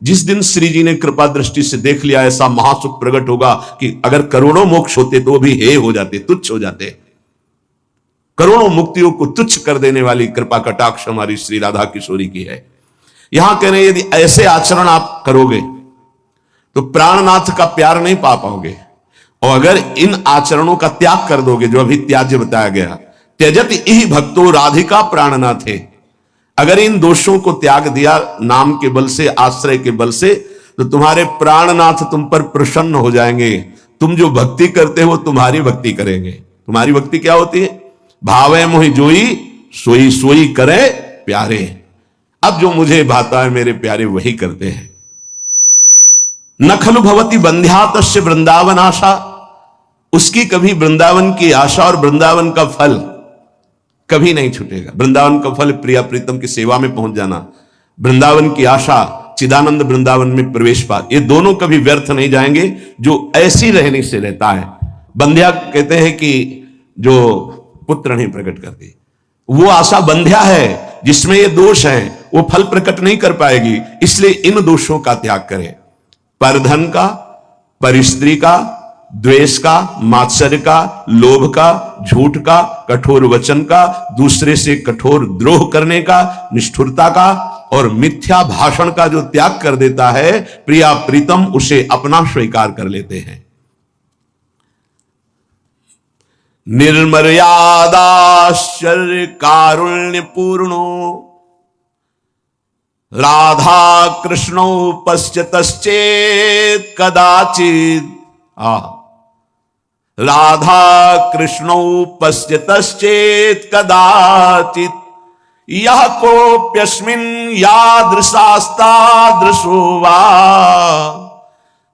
जिस दिन श्री जी ने कृपा दृष्टि से देख लिया, ऐसा महासुख प्रकट होगा कि अगर करोड़ों मोक्ष होते तो भी हे हो जाते, तुच्छ हो जाते। करोड़ों मुक्तियों को तुच्छ कर देने वाली कृपा कटाक्ष हमारी श्री राधा किशोरी की है। यहां कह रहे हैं, यदि ऐसे आचरण आप करोगे तो प्राणनाथ का प्यार नहीं पा पाओगे, और अगर इन आचरणों का त्याग कर दोगे, जो अभी त्याज्य बताया गया, त्यजत इहि भक्तो राधिका प्राणनाथे, अगर इन दोषों को त्याग दिया नाम के बल से, आश्रय के बल से, तो तुम्हारे प्राणनाथ तुम पर प्रसन्न हो जाएंगे। तुम जो भक्ति करते हो तुम्हारी भक्ति करेंगे। तुम्हारी भक्ति क्या होती है? भावे मोहि जोई सोई सोई करे प्यारे। अब जो मुझे भाता है मेरे प्यारे वही करते हैं। न खलु भवति बंध्या तस्य वृंदावन आशा, उसकी कभी वृंदावन की आशा और वृंदावन का फल कभी नहीं छूटेगा। वृंदावन का फल प्रिया प्रीतम की सेवा में पहुंच जाना, वृंदावन की आशा चिदानंद वृंदावन में प्रवेश पा, ये दोनों कभी व्यर्थ नहीं जाएंगे जो ऐसी रहने से रहता है। बंध्या कहते हैं कि जो पुत्र नहीं प्रकट करती, वो आशा बंध्या है, जिसमें ये दोष है वो फल प्रकट नहीं कर पाएगी। इसलिए इन दोषों का त्याग करें, परधन का, परिस्त्री का, द्वेष का, मात्सर्य का, लोभ का, झूठ का, कठोर वचन का, दूसरे से कठोर द्रोह करने का, निष्ठुरता का और मिथ्या भाषण का जो त्याग कर देता है, प्रिया प्रीतम उसे अपना स्वीकार कर लेते हैं। निर्मर्यादाश्चर्य कारुण्य पूर्णो राधा कृष्णो पश्यतश्चेत् कदाचित्, राधा कृष्णौ पश्यतश्चेत् कदाचित्, यः कोऽप्यस्मिन् यादृशास्तादृशो वा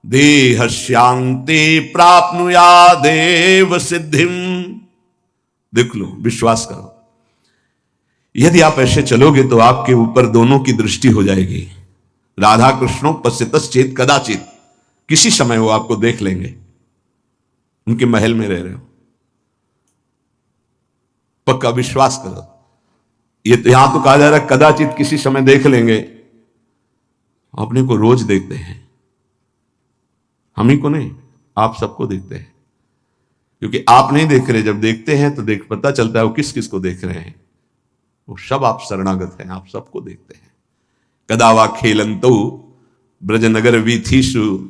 देहस्यान्ते प्राप्नुयादेव सिद्धिम्। देख लो, विश्वास करो, यदि आप ऐसे चलोगे तो आपके ऊपर दोनों की दृष्टि हो जाएगी। राधा कृष्णो पश्यतश्चेत् कदाचित्, किसी समय वो आपको देख लेंगे, उनके महल में रह रहे हो, पक्का विश्वास करो। ये तो यहां तो कहा जा रहा है कदाचित किसी समय देख लेंगे, अपने को रोज देखते हैं, हम ही को नहीं, आप सबको देखते हैं। क्योंकि आप नहीं देख रहे, जब देखते हैं तो देख पता चलता है वो किस किस को देख रहे हैं। वो सब आप शरणागत हैं, आप सबको देखते हैं। कदावा खेलंतो ब्रजनगर वीथीषु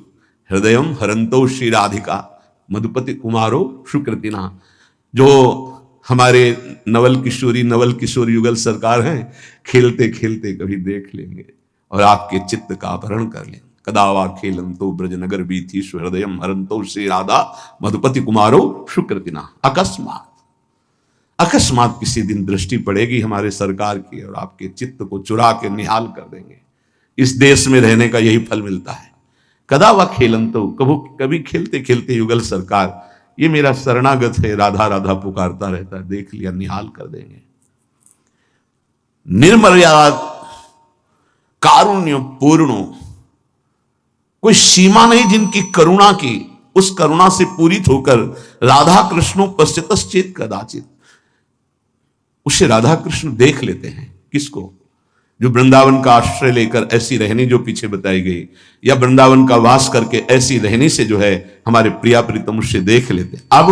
हृदयम हरंतो श्री राधिका मधुपति कुमारो सुकृतिना। जो हमारे नवल किशोर युगल सरकार हैं, खेलते खेलते कभी देख लेंगे और आपके चित्त का अपहरण कर लेंगे। कदावा खेलंतो ब्रजनगर वीथीषु हृदयम हरंतो श्री राधा मधुपति कुमारो सुकृतिना। अकस्मात किसी दिन दृष्टि पड़ेगी हमारे सरकार की और आपके चित्त को चुरा के निहाल कर देंगे। इस देश में रहने का यही फल मिलता है। कदावा खेलंतो, कभी खेलते खेलते युगल सरकार, ये मेरा शरणागत है, राधा राधा पुकारता रहता है, देख लिया, निहाल कर देंगे। निर्मर्यादा कारुण्य पूर्णो, कोई सीमा नहीं जिनकी करुणा की, उस करुणा से पूरित होकर राधा कृष्णो पश्यतश्चेत् कदाचित्, उसे राधा कृष्ण देख लेते हैं। किसको? जो वृंदावन का आश्रय लेकर ऐसी रहनी जो पीछे बताई गई, या वृंदावन का वास करके ऐसी रहनी से जो है हमारे प्रिया प्रीतम उससे देख लेते। अब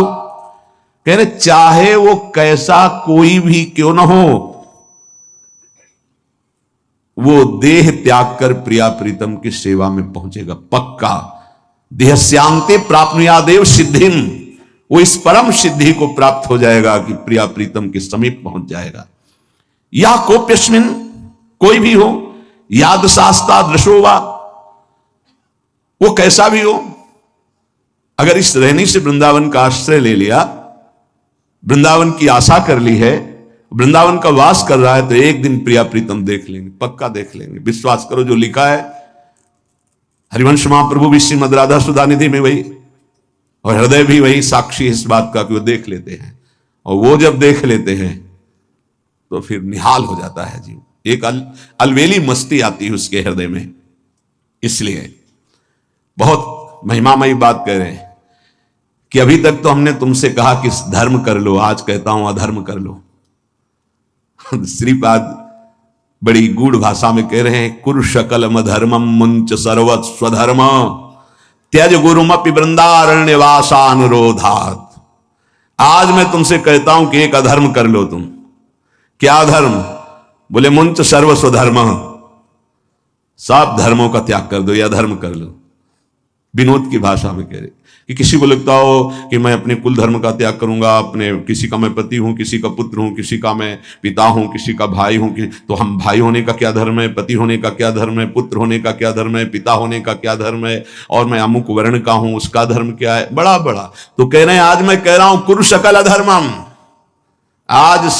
कह रहे चाहे वो कैसा कोई भी क्यों न हो, वो देह त्याग कर प्रिया प्रीतम की सेवा में पहुंचेगा पक्का। देहस्यांते प्राप्नुयादेव सिद्धिम, वो इस परम सिद्धि को प्राप्त हो जाएगा कि प्रिया प्रीतम के समीप पहुंच जाएगा। या कोप्यस्मिन, कोई भी हो, याद शास्ता दृशोवा, वो कैसा भी हो, अगर इस रहनी से वृंदावन का आश्रय ले लिया, वृंदावन की आशा कर ली है, वृंदावन का वास कर रहा है, तो एक दिन प्रिया प्रीतम देख लेंगे, पक्का देख लेंगे। विश्वास करो, जो लिखा है हरिवंश महाप्रभु भी श्रीमद् राधा सुधानिधि में वही, और हृदय भी वही साक्षी इस बात का कि वो देख लेते हैं। और वो जब देख लेते हैं तो फिर निहाल हो जाता है जीव, एक अलवेली मस्ती आती है उसके हृदय में। इसलिए बहुत महिमामयी बात कह रहे हैं कि अभी तक तो हमने तुमसे कहा कि धर्म कर लो, आज कहता हूं अधर्म कर लो। श्रीपाद बड़ी गूढ़ भाषा में कह रहे हैं, कुरु शकलम धर्मम मुंच सर्वत स्वधर्म त्यज गुरुमपि वृंदारण्य वासानुरोधात। आज मैं तुमसे कहता हूं कि एक अधर्म कर लो तुम। क्या धर्म? बोले मुंच सर्व स्वधर्म, सब धर्मों का त्याग कर दो या धर्म कर लो। विनोद की भाषा में कह रहे कि किसी को लगता हो कि मैं अपने कुल धर्म का त्याग करूंगा, अपने किसी का मैं पति हूं, किसी का पुत्र हूं, किसी का मैं पिता हूं, किसी का भाई हूं, तो हम भाई होने का क्या धर्म है, पति होने का क्या धर्म है, पुत्र होने का क्या धर्म है, पिता होने का क्या धर्म है, और मैं अमुक वर्ण का हूं उसका धर्म क्या है, बड़ा बड़ा। तो कह रहे हैं आज मैं कह रहा हूं कुरु सकल अधर्मम, आज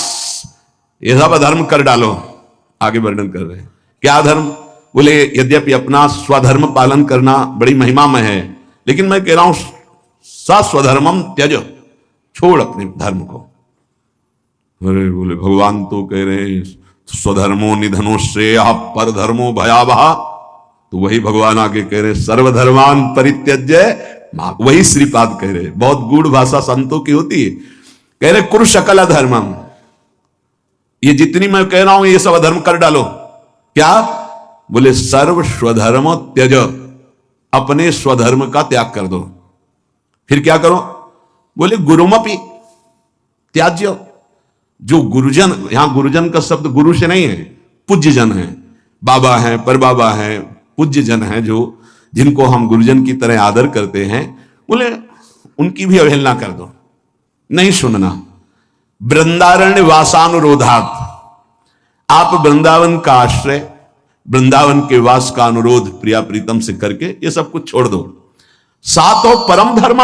ये सब अधर्म कर डालो। आगे वर्णन कर रहे हैं क्या धर्म? बोले यद्यपि अपना स्वधर्म पालन करना बड़ी महिमामय है, लेकिन मैं कह रहा हूं स्वधर्मम त्यज, छोड़ अपने धर्म को। अरे बोले भगवान तो कह रहे हैं स्वधर्मो निधनो श्रेय पर धर्मो भयावह, तो वही भगवान आगे कह रहे सर्वधर्मान परित्यज्य, वही श्रीपाद कह रहे। बहुत गूढ़ भाषा संतों की होती है। कह रहे कुरु सकल धर्मम, ये जितनी मैं कह रहा हूं ये सब अधर्म कर डालो। क्या? बोले सर्व स्वधर्म त्यज, अपने स्वधर्म का त्याग कर दो। फिर क्या करो? बोले गुरुमपि त्याज्य, जो गुरुजन, यहां गुरुजन का शब्द गुरु से नहीं है, पूज्य जन है, बाबा है, परबाबा है, पूज्य जन है, जो जिनको हम गुरुजन की तरह आदर करते हैं, बोले उनकी भी अवहेलना कर दो, नहीं सुनना। वृंदारण्य वासानुरोधात, आप वृंदावन का आश्रय, वृंदावन के वास का अनुरोध प्रिया प्रीतम से करके ये सब कुछ छोड़ दो। सातो परम धर्म,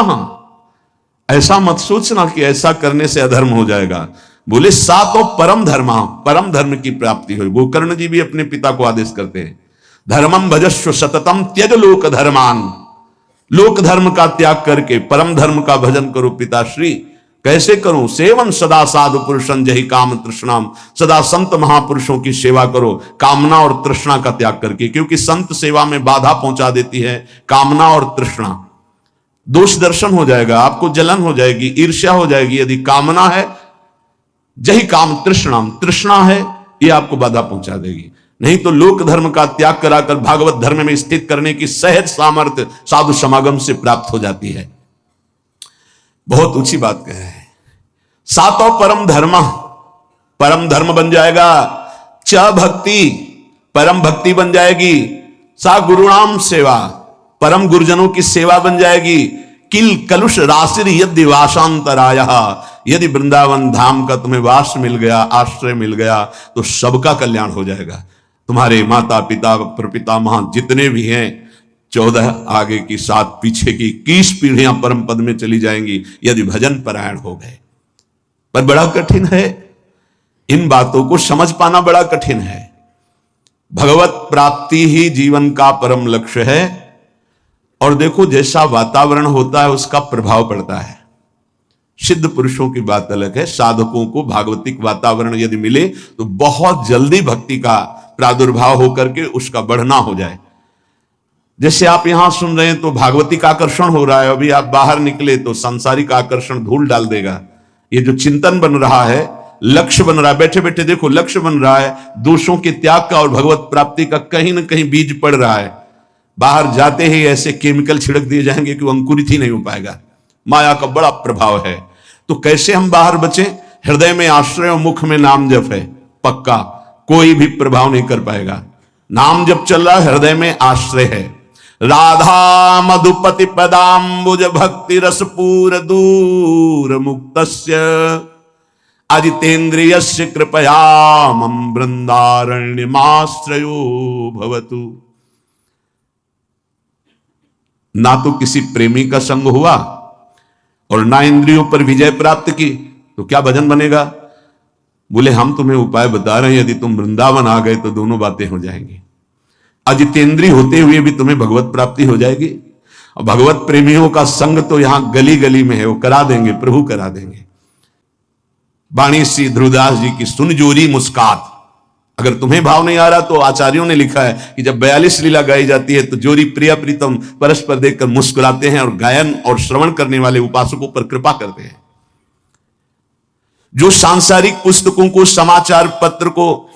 ऐसा मत सोचना कि ऐसा करने से अधर्म हो जाएगा। बोले सातो परम धर्म, परम धर्म की प्राप्ति हो। गोकर्ण जी भी अपने पिता को आदेश करते हैं, धर्मम भजस्व सततम त्यज लोक धर्मान, लोक धर्म का त्याग करके परम धर्म का भजन करो पिताश्री। कैसे करूं? सेवन सदा साधु पुरुषं जहि काम तृष्णाम, सदा संत महापुरुषों की सेवा करो कामना और तृष्णा का त्याग करके, क्योंकि संत सेवा में बाधा पहुंचा देती है कामना और तृष्णा। दोष दर्शन हो जाएगा, आपको जलन हो जाएगी, ईर्ष्या हो जाएगी। यदि कामना है, जहि काम तृष्णाम, तृष्णा है, ये आपको बाधा पहुंचा देगी। नहीं तो लोक धर्म का त्याग कराकर भागवत धर्म में स्थित करने की सहज सामर्थ्य साधु समागम से प्राप्त हो जाती है। बहुत ऊंची बात कह रहे हैं। सातों परम धर्म, परम धर्म बन जाएगा। च भक्ति, परम भक्ति बन जाएगी। सा गुरुणाम सेवा, परम गुरुजनों की सेवा बन जाएगी। किल कलुष राशिर यदि वासांतराय, यदि वृंदावन धाम का तुम्हें वास मिल गया, आश्रय मिल गया, तो सबका कल्याण हो जाएगा। तुम्हारे माता पिता प्रपितामह जितने भी हैं, 14 आगे की 7 पीछे की 21 पीढ़ियां परम पद में चली जाएंगी यदि भजन परायण हो गए। पर बड़ा कठिन है, इन बातों को समझ पाना बड़ा कठिन है। भगवत प्राप्ति ही जीवन का परम लक्ष्य है। और देखो जैसा वातावरण होता है उसका प्रभाव पड़ता है। सिद्ध पुरुषों की बात अलग है, साधकों को भागवतिक वातावरण यदि मिले तो बहुत जल्दी भक्ति का प्रादुर्भाव होकर के उसका बढ़ना हो जाए। जैसे आप यहां सुन रहे हैं तो भागवतिक आकर्षण हो रहा है, अभी आप बाहर निकले तो सांसारिक आकर्षण धूल डाल देगा। ये जो चिंतन बन रहा है, लक्ष्य बन रहा है, बैठे बैठे देखो लक्ष्य बन रहा है, दोषों के त्याग का और भगवत प्राप्ति का कहीं ना कहीं बीज पड़ रहा है। बाहर जाते ही ऐसे केमिकल छिड़क दिए जाएंगे कि वो अंकुरित ही नहीं हो पाएगा। माया का बड़ा प्रभाव है। तो कैसे हम बाहर बचे? हृदय में आश्रय और मुख में नाम जप है, पक्का कोई भी प्रभाव नहीं कर पाएगा। नाम जप चल रहा है, हृदय में आश्रय है। राधा मधुपति पदाम्बुज भक्ति रसपूर दूर मुक्तस्य अजितेन्द्रियस्य कृपया मम वृंदारण्यमाश्रयो भवतु। ना तो किसी प्रेमी का संग हुआ और ना इंद्रियों पर विजय प्राप्त की, तो क्या भजन बनेगा? बोले हम तुम्हें उपाय बता रहे हैं, यदि तुम वृंदावन आ गए तो दोनों बातें हो जाएंगी। अजितेंद्रिय होते हुए भी तुम्हें भगवत प्राप्ति हो जाएगी। और भगवत प्रेमियों का संग तो यहां गली गली में है, वो करा देंगे, प्रभु करा देंगे। वाणी श्री ध्रुवदास जी की सुन जोरी मुस्कात। अगर तुम्हें भाव नहीं आ रहा तो आचार्यों ने लिखा है कि जब 42 लीला गाई जाती है तो जोरी प्रिया प्रीतम परस्पर देखकर मुस्कुराते हैं और गायन और श्रवण करने वाले उपासकों पर कृपा करते हैं। जो सांसारिक पुस्तकों को, समाचार पत्र को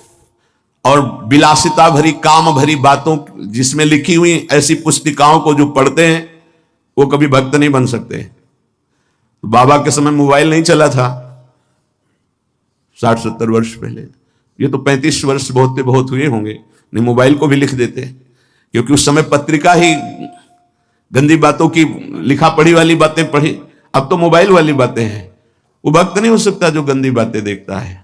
और विलासिता भरी काम भरी बातों जिसमें लिखी हुई ऐसी पुस्तिकाओं को जो पढ़ते हैं वो कभी भक्त नहीं बन सकते। तो बाबा के समय मोबाइल नहीं चला था 60-70 वर्ष पहले, ये तो 35 वर्ष बहुत हुए होंगे, नहीं मोबाइल को भी लिख देते, क्योंकि उस समय पत्रिका ही गंदी बातों की लिखा पढ़ी वाली बातें पढ़ी, अब तो मोबाइल वाली बातें हैं। वो भक्त नहीं हो सकता जो गंदी बातें देखता है।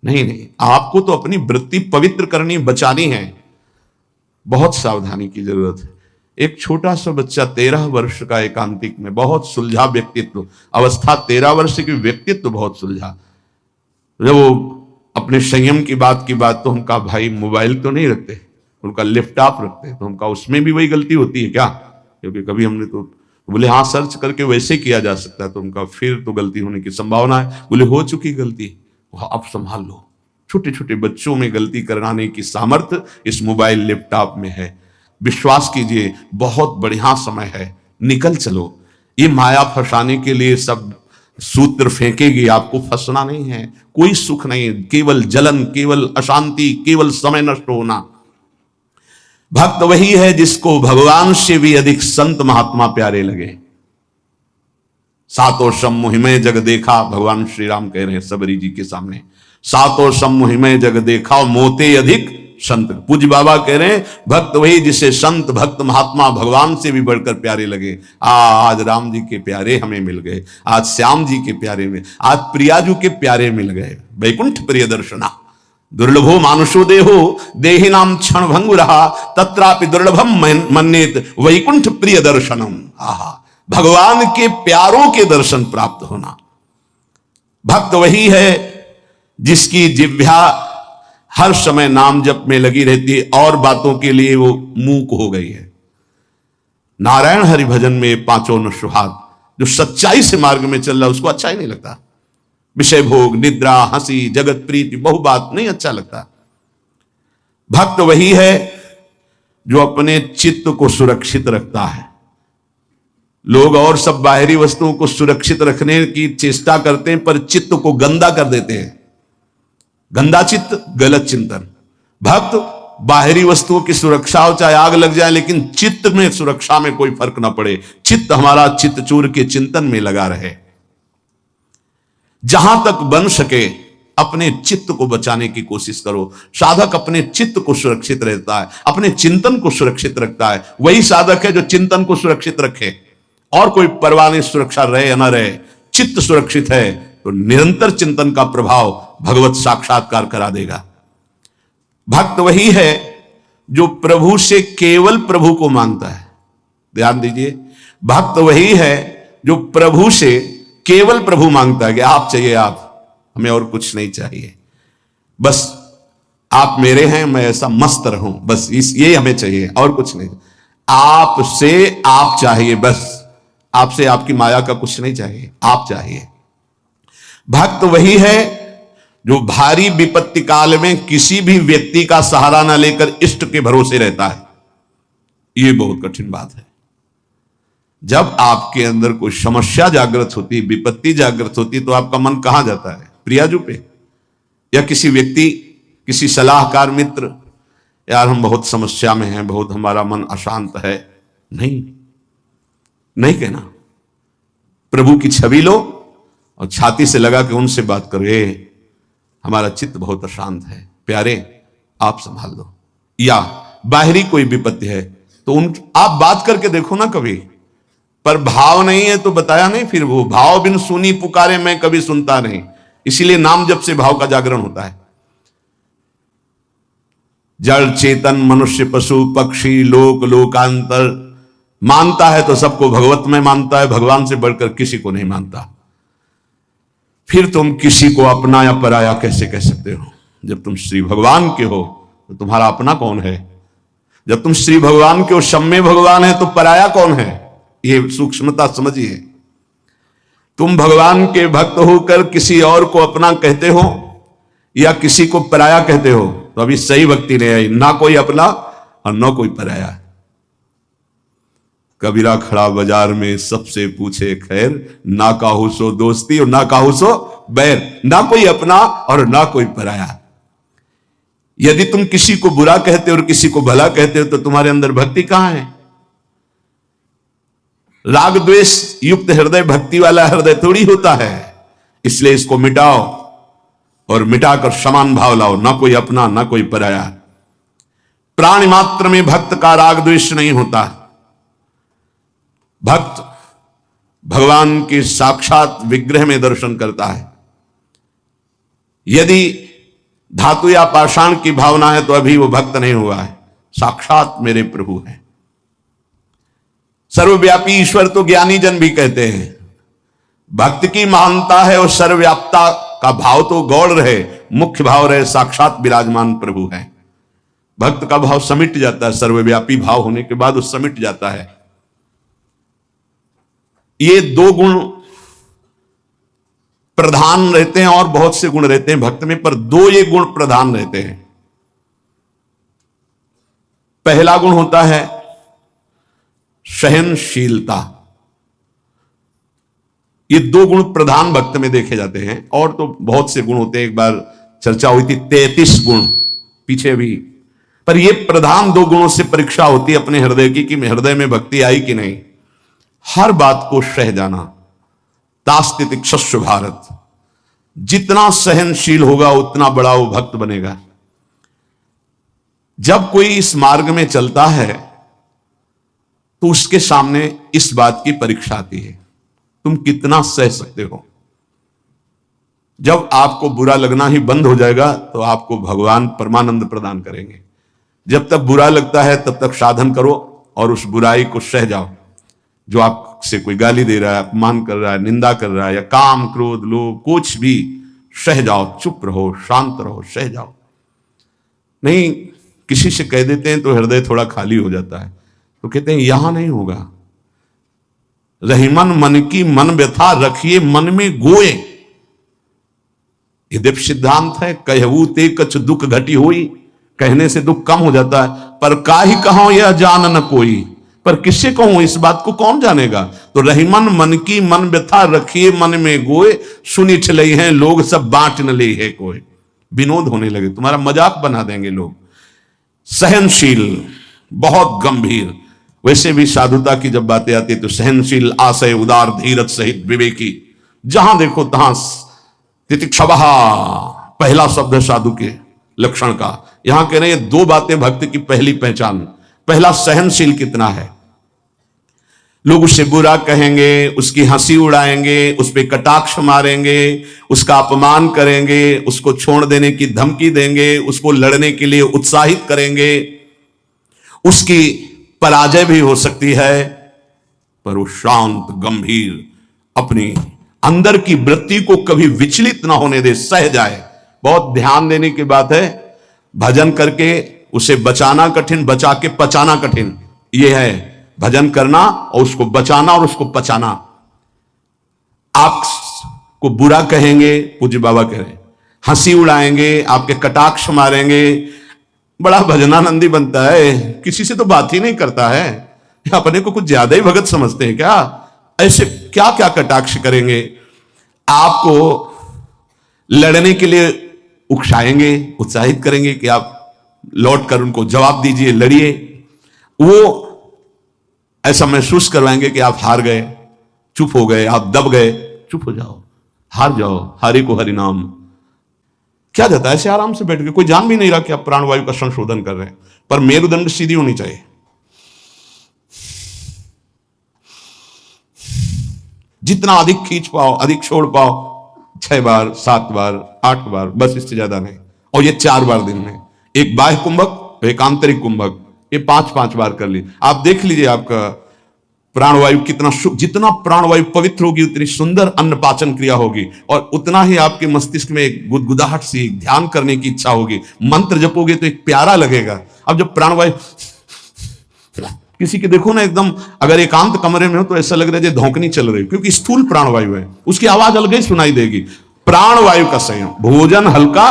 नहीं, आपको तो अपनी वृत्ति पवित्र करनी, बचानी है, बहुत सावधानी की जरूरत है। एक छोटा सा बच्चा 13 वर्ष का एकांतिक में, बहुत सुलझा व्यक्तित्व, अवस्था 13 वर्ष की, व्यक्तित्व बहुत सुलझा। जब वो अपने संयम की बात तो हम कहा भाई मोबाइल तो नहीं रखते, उनका लैपटॉप रखते, तो हम कहा उसमें भी वही गलती होती है क्या, क्योंकि कभी हमने तो बोले हाँ सर्च करके वैसे किया जा सकता है, तो उनका फिर तो गलती होने की संभावना है। बोले हो चुकी गलती, आप संभाल लो। छोटे छोटे बच्चों में गलती कराने की सामर्थ्य इस मोबाइल लैपटॉप में है। विश्वास कीजिए बहुत बढ़िया समय है, निकल चलो। ये माया फंसाने के लिए सब सूत्र फेंकेगी, आपको फंसना नहीं है, कोई सुख नहीं, केवल जलन, केवल अशांति, केवल समय नष्ट होना। भक्त वही है जिसको भगवान से भी अधिक संत महात्मा प्यारे लगे। सातों सम्मोहि में जग देखा, भगवान श्री राम कह रहे हैं सबरी जी के सामने, सातों सम्मोहि में जग देखा मोते अधिक संत। पूज्य बाबा कह रहे हैं भक्त वही जिसे संत भक्त महात्मा भगवान से भी बढ़कर प्यारे लगे। आज राम जी के प्यारे हमें मिल गए, आज श्याम जी के प्यारे में, आज प्रियाजू के प्यारे मिल गए। वैकुंठ प्रिय दर्शना दुर्लभो मानुषो देहो देहि नाम क्षण भंगु रहा तत्रापि दुर्लभम मन्येत वैकुंठ प्रिय दर्शनम। आहा, भगवान के प्यारों के दर्शन प्राप्त होना। भक्त वही है जिसकी जिह्वा हर समय नाम जप में लगी रहती है और बातों के लिए वो मूक हो गई है। नारायण हरि भजन में पांचों न सुहाग, जो सच्चाई से मार्ग में चल रहा है उसको अच्छा ही नहीं लगता। विषय भोग, निद्रा, हंसी, जगत प्रीति, बहु बात नहीं अच्छा लगता। भक्त वही है जो अपने चित्त को सुरक्षित रखता है। लोग और सब बाहरी वस्तुओं को सुरक्षित रखने की चेष्टा करते हैं पर चित्त को गंदा कर देते हैं। गंदा चित्त, गलत चिंतन। भक्त बाहरी वस्तुओं की सुरक्षा हो, चाहे आग लग जाए, लेकिन चित्त में सुरक्षा में कोई फर्क ना पड़े। चित्त हमारा चित्तचूर के चिंतन में लगा रहे। जहां तक बन सके अपने चित्त को बचाने की कोशिश करो। साधक अपने चित्त को सुरक्षित रहता है, अपने चिंतन को सुरक्षित रखता है। वही साधक है जो चिंतन को सुरक्षित रखे, और कोई परवाह नहीं सुरक्षा रहे या ना रहे। चित्त सुरक्षित है तो निरंतर चिंतन का प्रभाव भगवत साक्षात्कार करा देगा। भक्त वही है जो प्रभु से केवल प्रभु को मांगता है। ध्यान दीजिए, भक्त वही है जो प्रभु से केवल प्रभु मांगता है कि आप चाहिए आप, हमें और कुछ नहीं चाहिए, बस आप मेरे हैं, मैं ऐसा मस्त रहूं, बस ये हमें चाहिए और कुछ नहीं। आपसे आप चाहिए, बस आपसे आपकी माया का कुछ नहीं चाहिए, आप चाहिए। भक्त वही है जो भारी विपत्ति काल में किसी भी व्यक्ति का सहारा न लेकर इष्ट के भरोसे रहता है। यह बहुत कठिन बात है। जब आपके अंदर कोई समस्या जागृत होती, विपत्ति जागृत होती, तो आपका मन कहां जाता है? प्रियाजू पे या किसी व्यक्ति, किसी सलाहकार मित्र, यार हम बहुत समस्या में हैं, बहुत हमारा मन अशांत है। नहीं कहना। प्रभु की छवि लो और छाती से लगा के उनसे बात करो, हमारा चित्त बहुत अशांत है, प्यारे आप संभाल लो। या बाहरी कोई विपत्ति है तो आप बात करके देखो ना कभी, पर भाव नहीं है तो बताया नहीं। फिर वो भाव बिन सुनी पुकारे मैं कभी सुनता नहीं, इसीलिए नाम जप से भाव का जागरण होता है। जड़ चेतन मनुष्य पशु पक्षी लोक लोकांतर मानता है तो सबको भगवत में मानता है, भगवान से बढ़कर किसी को नहीं मानता। फिर तुम किसी को अपना या पराया कैसे कह सकते हो? जब तुम श्री भगवान के हो तो तुम्हारा अपना कौन है? जब तुम श्री भगवान के हो, सम्मे भगवान है, तो पराया कौन है? ये सूक्ष्मता समझिए। तुम भगवान के भक्त होकर किसी और को अपना कहते हो या किसी को पराया कहते हो तो अभी सही भक्ति नहीं आई। ना कोई अपना और ना कोई पराया। कबीरा खड़ा बाजार में सबसे पूछे खैर, ना काहू सो दोस्ती और ना काहू सो बैर। ना कोई अपना और ना कोई पराया। यदि तुम किसी को बुरा कहते हो और किसी को भला कहते हो तो तुम्हारे अंदर भक्ति कहां है? राग द्वेष युक्त हृदय भक्ति वाला हृदय थोड़ी होता है। इसलिए इसको मिटाओ और मिटाकर समान भाव लाओ, ना कोई अपना ना कोई पराया। प्राणी मात्र में भक्त का राग द्वेष नहीं होता। भक्त भगवान के साक्षात विग्रह में दर्शन करता है। यदि धातु या पाषाण की भावना है तो अभी वो भक्त नहीं हुआ है। साक्षात मेरे प्रभु हैं। सर्वव्यापी ईश्वर तो ज्ञानी जन भी कहते हैं। भक्त की महानता है और सर्वव्यापता का भाव तो गौड़ रहे, मुख्य भाव रहे साक्षात विराजमान प्रभु है। भक्त का भाव समिट जाता है, सर्वव्यापी भाव होने के बाद वो समिट जाता है। ये दो गुण प्रधान रहते हैं और बहुत से गुण रहते हैं भक्त में, पर दो ये गुण प्रधान रहते हैं। पहला गुण होता है सहनशीलता। ये दो गुण प्रधान भक्त में देखे जाते हैं, और तो बहुत से गुण होते हैं। एक बार चर्चा हुई थी 33 गुण पीछे भी, पर ये प्रधान दो गुणों से परीक्षा होती है अपने हृदय की कि हृदय में भक्ति आई कि नहीं। हर बात को सह जाना। तास्तितिक्षस्व भारत, जितना सहनशील होगा उतना बड़ा वो भक्त बनेगा। जब कोई इस मार्ग में चलता है तो उसके सामने इस बात की परीक्षा आती है, तुम कितना सह सकते हो। जब आपको बुरा लगना ही बंद हो जाएगा तो आपको भगवान परमानंद प्रदान करेंगे। जब तक बुरा लगता है तब तक साधन करो और उस बुराई को सह जाओ। जो आपसे कोई गाली दे रहा है, अपमान कर रहा है, निंदा कर रहा है, या काम क्रोध लोभ कुछ भी, सह जाओ, चुप रहो, शांत रहो, सह जाओ। नहीं, किसी से कह देते हैं तो हृदय थोड़ा खाली हो जाता है, तो कहते हैं यहां नहीं होगा। रहीमन मन की मन व्यथा रखिए मन में गोए, ये दिव्य सिद्धांत है। कहू ते कछ दुख घटी होई, कहने से दुख कम हो जाता है। पर काहि कहो यह जान न कोई, पर किससे कहूं इस बात को कौन जानेगा। तो रहीमन मन की मन व्यथा रखिए मन में गोए, सुनी चले हैं लोग सब बांट न ले है कोई। विनोद होने लगे, तुम्हारा मजाक बना देंगे लोग। सहनशील, बहुत गंभीर। वैसे भी साधुता की जब बातें आती है तो सहनशील, आशय, उदार, धीरज सहित विवेकी, जहां देखो तहां तितिक्षवः पहला शब्द है साधु के लक्षण का। यहां कह रहे हैं दो बातें भक्त की पहली पहचान। पहला, सहनशील कितना है। लोग उससे बुरा कहेंगे, उसकी हंसी उड़ाएंगे, उस पर कटाक्ष मारेंगे, उसका अपमान करेंगे, उसको छोड़ देने की धमकी देंगे, उसको लड़ने के लिए उत्साहित करेंगे। उसकी पराजय भी हो सकती है, पर वो शांत गंभीर, अपनी अंदर की वृत्ति को कभी विचलित ना होने दे, सह जाए। बहुत ध्यान देने की बात है। भजन करके उसे बचाना कठिन, बचा के पचाना कठिन। यह है भजन करना और उसको बचाना और उसको पचाना। आपको बुरा कहेंगे, पूज्य बाबा कह रहे, हंसी उड़ाएंगे, आपके कटाक्ष मारेंगे, बड़ा भजनानंदी बनता है, किसी से तो बात ही नहीं करता है, अपने को कुछ ज्यादा ही भगत समझते हैं क्या। ऐसे क्या क्या कटाक्ष करेंगे, आपको लड़ने के लिए उकसाएंगे, उत्साहित करेंगे कि आप लौट कर उनको जवाब दीजिए, लड़िए। वो ऐसा महसूस करवाएंगे कि आप हार गए, चुप हो गए, आप दब गए। चुप हो जाओ, हार जाओ, हारे को हरि नाम। क्या जाता है ऐसे आराम से बैठ के, कोई जान भी नहीं रहा कि आप प्राणवायु का संशोधन कर रहे हैं। पर मेरुदंड सीधी होनी चाहिए। जितना अधिक खींच पाओ, अधिक छोड़ पाओ, 6 बार 7 बार 8 बार, बस इससे ज्यादा नहीं। और ये 4 बार दिन में, एक बाह्य कुंभक, एक आंतरिक कुंभक, ये 5-5 बार कर ली। आप देख लीजिए आपका प्राणवायु कितना, जितना प्राणवायु पवित्र होगी उतनी सुंदर अन्न पाचन क्रिया होगी, और उतना ही आपके मस्तिष्क में एक गुदगुदाहट सी, ध्यान करने की इच्छा होगी। मंत्र जपोगे तो एक प्यारा लगेगा। अब जब प्राणवायु किसी के देखो ना, एकदम अगर एकांत कमरे में हो तो ऐसा लग रहा है जैसे धौंकनी चल रही, क्योंकि स्थूल प्राणवायु है, उसकी आवाज अलग ही सुनाई देगी। प्राणवायु का संयम, भोजन हल्का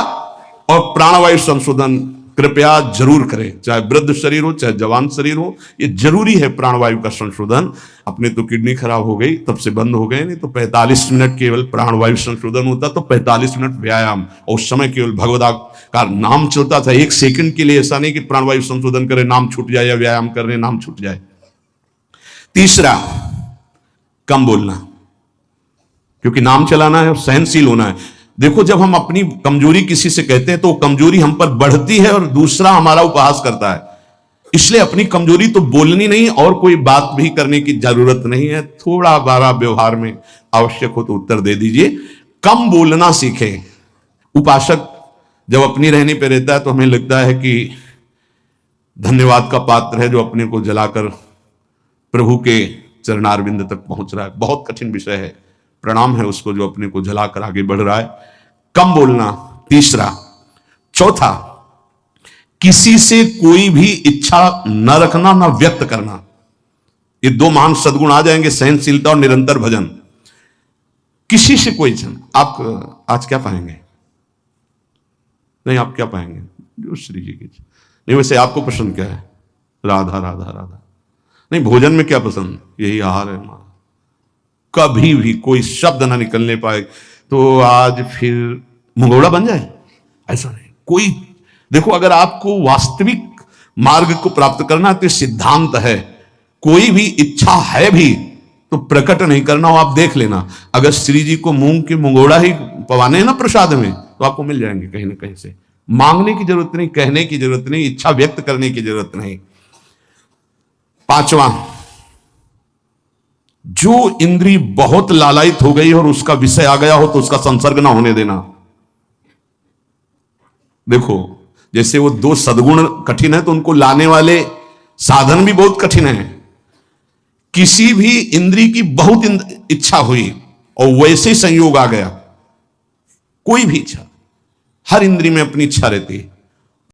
और प्राणवायु संशोधन कृपया जरूर करें, चाहे वृद्ध शरीर हो चाहे जवान शरीर हो, ये जरूरी है प्राणवायु का संशोधन। अपने तो किडनी खराब हो गई तब से बंद हो गए, नहीं तो 45 मिनट केवल प्राणवायु संशोधन होता, तो 45 मिनट व्यायाम, और उस समय केवल भगवदा का नाम चलता था। एक सेकंड के लिए ऐसा नहीं कि प्राणवायु संशोधन करे नाम छूट जाए या व्यायाम करने नाम छूट जाए। तीसरा, कम बोलना, क्योंकि नाम चलाना है और सहनशील होना है। देखो, जब हम अपनी कमजोरी किसी से कहते हैं तो कमजोरी हम पर बढ़ती है और दूसरा हमारा उपहास करता है। इसलिए अपनी कमजोरी तो बोलनी नहीं और कोई बात भी करने की जरूरत नहीं है। थोड़ा बारा व्यवहार में आवश्यक हो तो उत्तर दे दीजिए। कम बोलना सीखें। उपासक जब अपनी रहने पे रहता है तो हमें लगता है कि धन्यवाद का पात्र है जो अपने को जलाकर प्रभु के चरणारविंद तक पहुंच रहा है। बहुत कठिन विषय है, प्रणाम है उसको जो अपने को जलाकर आगे बढ़ रहा है। कम बोलना, तीसरा। चौथा, किसी से कोई भी इच्छा न रखना, न व्यक्त करना। ये दो महान सद्गुण आ जाएंगे, सहनशीलता और निरंतर भजन। किसी से कोई इच्छा। आप आज क्या पाएंगे? नहीं, आप क्या पाएंगे? जो श्री जी की इच्छा नहीं। वैसे आपको पसंद क्या है? राधा राधा राधा। नहीं, भोजन में क्या पसंद? यही आहार है हमारा। कभी भी कोई शब्द ना निकलने पाए तो आज फिर मुंगोड़ा बन जाए, ऐसा नहीं। कोई देखो, अगर आपको वास्तविक मार्ग को प्राप्त करना तो सिद्धांत है, कोई भी इच्छा है भी तो प्रकट नहीं करना हो। आप देख लेना, अगर श्री जी को मूंग के मुंगोड़ा ही पवाने हैं ना प्रसाद में, तो आपको मिल जाएंगे कहीं ना कहीं से। मांगने की जरूरत नहीं, कहने की जरूरत नहीं, इच्छा व्यक्त करने की जरूरत नहीं। पांचवा, जो इंद्री बहुत लालायित हो गई और उसका विषय आ गया हो तो उसका संसर्ग ना होने देना। देखो, जैसे वो दो सद्गुण कठिन है तो उनको लाने वाले साधन भी बहुत कठिन है। किसी भी इंद्री की बहुत इच्छा हुई और वैसे संयोग आ गया, कोई भी इच्छा, हर इंद्री में अपनी इच्छा रहती है,